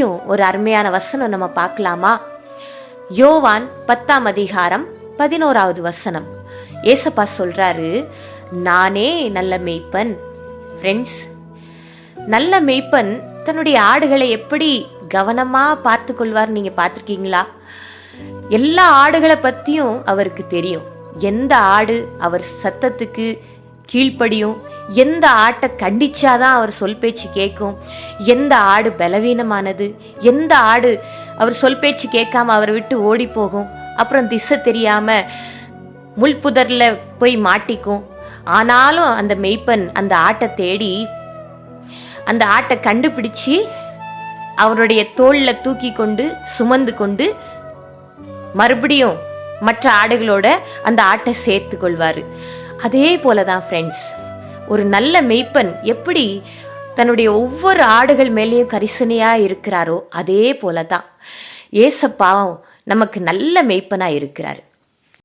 வரைக்கும் ஒரு அருமையான வசனம் நம்ம பார்க்கலாமா? யோவான் 10ஆம் அதிகாரம் 11வது வசனம். ஏசப்பா சொல்றாரு, நானே நல்ல மேய்ப்பன். ஃப்ரெண்ட்ஸ், நல்ல மேய்ப்பன் தன்னுடைய ஆடுகளை எப்படி கவனமா பார்த்து கொள்வார் நீங்க பார்த்துருக்கீங்களா? எல்லா ஆடுகளை பத்தியும் அவருக்கு தெரியும். எந்த ஆடு அவர் சத்தத்துக்கு கீழ்ப்படியும், எந்த ஆட்டை கண்டிச்சாதான் அவர் சொல் பேச்சு கேட்கும், எந்த ஆடு பலவீனமானது, எந்த ஆடு அவர் சொல் பேச்சு கேட்காம அவரை விட்டு ஓடி போகும், அப்புறம் திசை தெரியாம முள்புதர்ல போய் மாட்டிக்கும். ஆனாலும் அந்த மேய்ப்பன் அந்த ஆட்டை தேடி அந்த ஆட்டை கண்டுபிடிச்சு அவருடைய தோல்ல தூக்கி கொண்டு சுமந்து கொண்டு மறுபடியும் மற்ற ஆடுகளோட அந்த ஆட்டை சேர்த்து கொள்வாரு. அதே போலதான் ஃப்ரெண்ட்ஸ், ஒரு நல்ல மேய்ப்பன் எப்படி தன்னுடைய ஒவ்வொரு ஆடுகள் மேலேயும் கரிசனையா இருக்கிறாரோ அதே போலதான் ஏசப்பாவும் நமக்கு நல்ல மேய்ப்பனா இருக்கிறாரு.